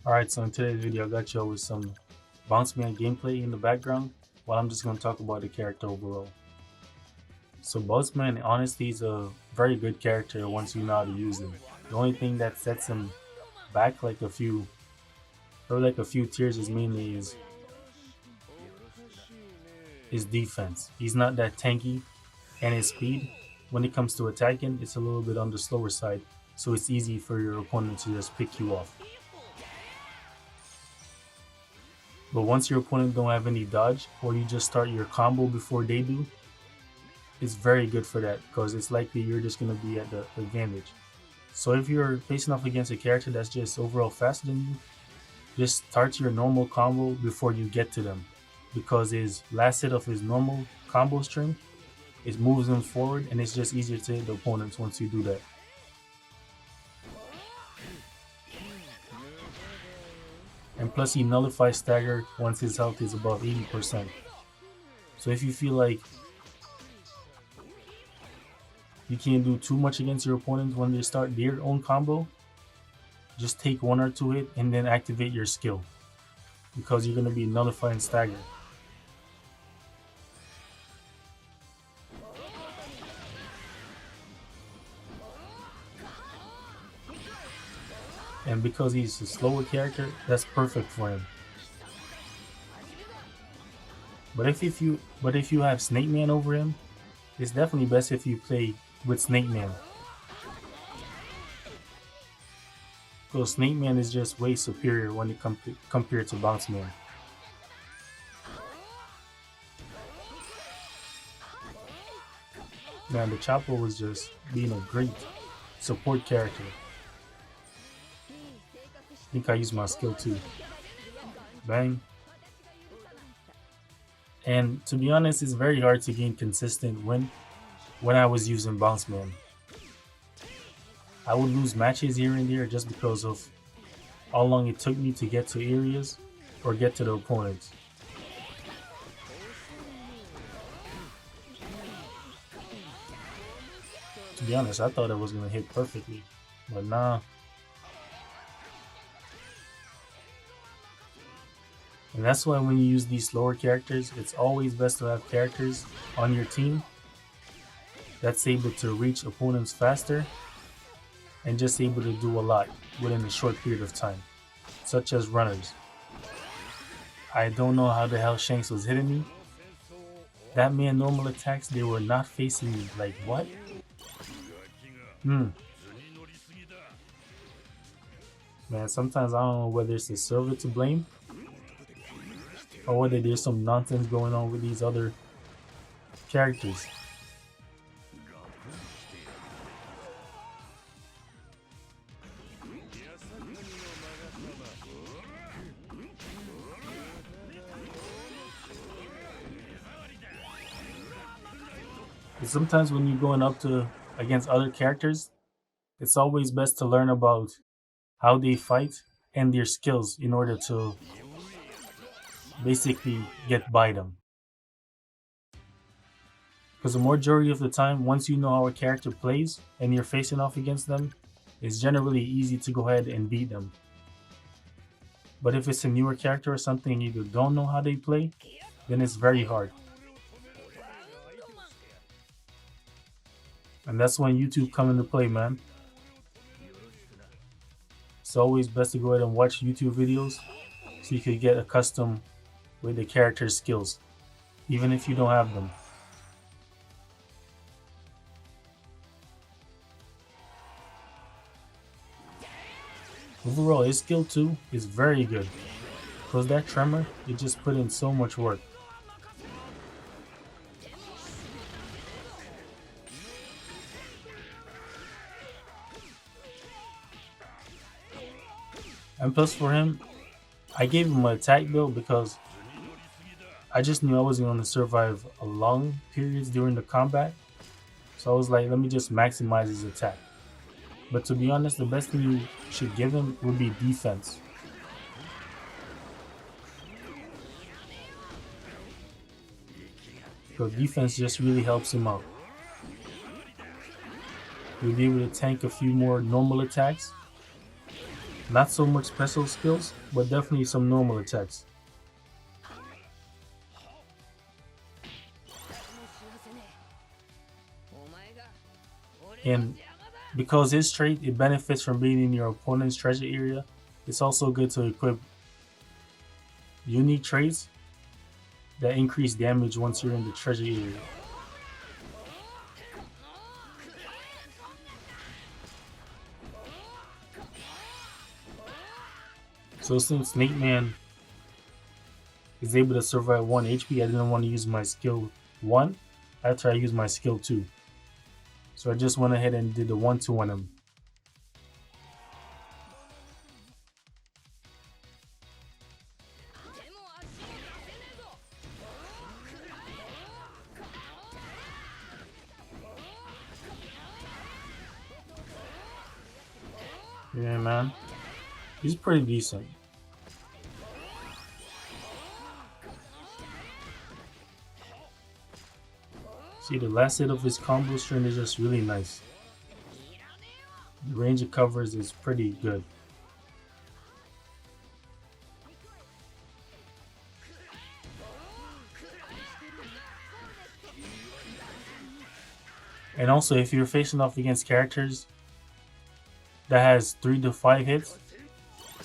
Alright, so in today's video I got y'all with some Bounceman gameplay in the background while I'm just going to talk about the character overall. So Bounceman honestly is a very good character once you know how to use him. The only thing that sets him back like a few tiers is mainly his defense. He's not that tanky, and his speed when it comes to attacking it's a little bit on the slower side, so it's easy for your opponent to just pick you off. But once your opponent don't have any dodge or you just start your combo before they do, it's very good for that because it's likely you're just going to be at the advantage. So if you're facing off against a character that's just overall faster than you, just start your normal combo before you get to them, because his last hit of his normal combo string, it moves him forward and it's just easier to hit the opponents once you do that. And plus he nullifies stagger once his health is above 80%. So if you feel like you can't do too much against your opponents when they start their own combo, just take one or two hit and then activate your skill, because you're going to be nullifying stagger. And because he's a slower character, that's perfect for him. But if you have Snake Man over him, it's definitely best if you play with Snake Man. Because Snake Man is just way superior when it compared to Bounceman. Man, the Chopper was just being a great support character. I think I used my skill too. Bang. And to be honest, it's very hard to gain consistent win when I was using Bounceman. I would lose matches here and there just because of how long it took me to get to areas or get to the opponents. To be honest, I thought it was going to hit perfectly, but nah. And that's why when you use these slower characters, it's always best to have characters on your team that's able to reach opponents faster and just able to do a lot within a short period of time, such as runners. I don't know how the hell Shanks was hitting me. That man normal attacks, they were not facing me. Like, what? Man, sometimes I don't know whether it's the server to blame or whether there's some nonsense going on with these other characters. But sometimes when you're going up to against other characters, it's always best to learn about how they fight and their skills in order to basically get by them. Because the majority of the time, once you know how a character plays and you're facing off against them, it's generally easy to go ahead and beat them. But if it's a newer character or something and you don't know how they play, then it's very hard. And that's when YouTube come into play, man. It's always best to go ahead and watch YouTube videos so you can get accustomed with the character's skills, even if you don't have them. Overall, his skill too is very good, because that tremor, it just put in so much work. And plus for him, I gave him an attack build because I just knew I wasn't going to survive a long periods during the combat. So I was like, let me just maximize his attack. But to be honest, the best thing you should give him would be defense. Because defense just really helps him out. You'll be able to tank a few more normal attacks. Not so much special skills, but definitely some normal attacks. And because his trait, it benefits from being in your opponent's treasure area, it's also good to equip unique traits that increase damage once you're in the treasure area. So since Snake Man is able to survive 1 HP, I didn't want to use my skill 1 after I used my skill 2. So I just went ahead and did the 1-2 on him. Yeah, man. He's pretty decent. See, the last hit of his combo string is just really nice. The range it covers is pretty good. And also, if you're facing off against characters that has 3 to 5 hits,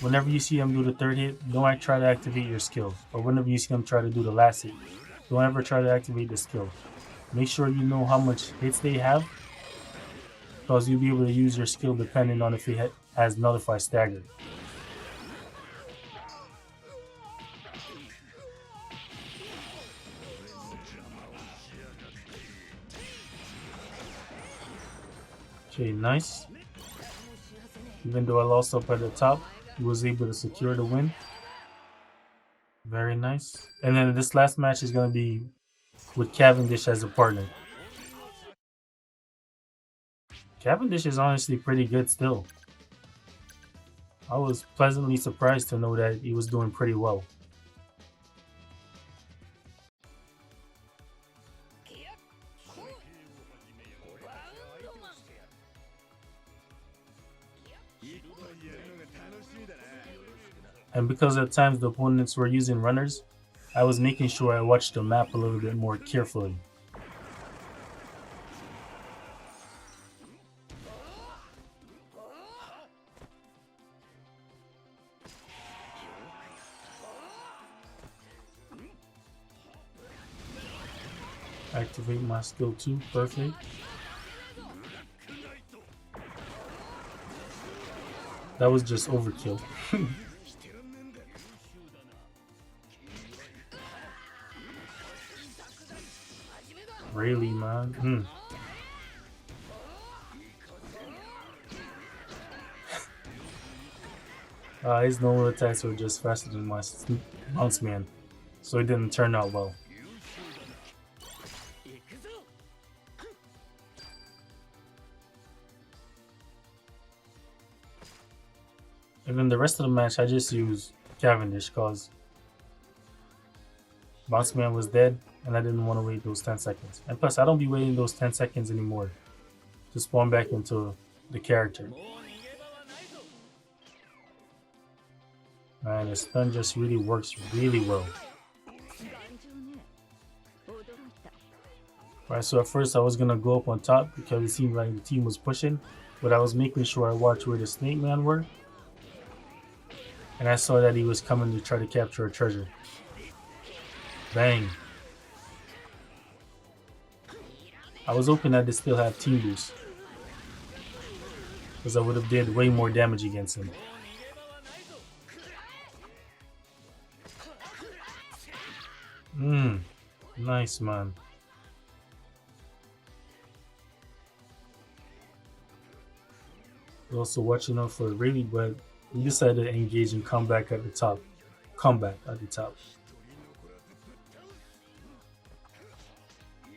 whenever you see them do the 3rd hit, don't try to activate your skill. Or whenever you see them try to do the last hit, don't ever try to activate the skill. Make sure you know how much hits they have, because you'll be able to use your skill depending on if it has Nullify Stagger. Okay, nice. Even though I lost up at the top, he was able to secure the win. Very nice. And then this last match is going to be with Cavendish as a partner. Cavendish is honestly pretty good still. I was pleasantly surprised to know that he was doing pretty well. And because at times the opponents were using runners, I was making sure I watched the map a little bit more carefully. Activate my skill 2, perfect. That was just overkill. Really, man? His normal attacks were just faster than my Bounceman, so it didn't turn out well. And then the rest of the match, I just used Cavendish because Bounceman was dead, and I didn't want to wait those 10 seconds. And plus, I don't be waiting those 10 seconds anymore to spawn back into the character. Man, the stun just really works really well. Alright, so at first I was going to go up on top because it seemed like the team was pushing, but I was making sure I watched where the Snake Man were. And I saw that he was coming to try to capture a treasure. Bang. I was hoping that they still have team boost, because I would have did way more damage against him. Nice, man. Also watching out for Rayleigh, but he decided to engage and come back at the top. Comeback at the top.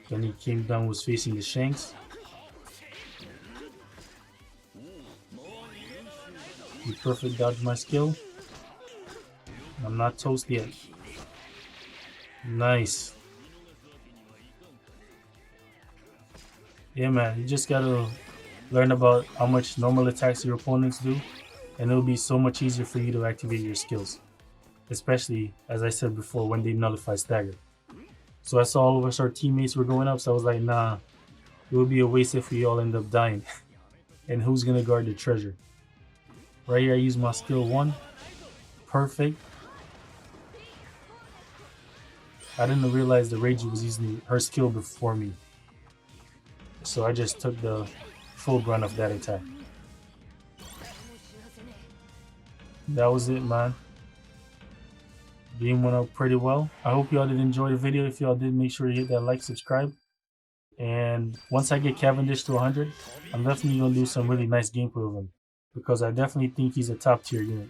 Then he came down, was facing the Shanks. He perfect dodged my skill. I'm not toast yet. Nice. Yeah, man, you just gotta learn about how much normal attacks your opponents do and it'll be so much easier for you to activate your skills, especially as I said before when they nullify stagger. So I saw all of us, our teammates were going up, so I was like, nah, it would be a waste if we all end up dying. And who's gonna guard the treasure? Right here, I use my skill 1. Perfect. I didn't realize the Reiji was using her skill before me, so I just took the full brunt of that attack. That was it, man. Game went up pretty well. I hope y'all did enjoy the video. If y'all did, make sure you hit that like, subscribe. And once I get Cavendish to 100, I'm definitely going to do some really nice gameplay with him, because I definitely think he's a top tier unit.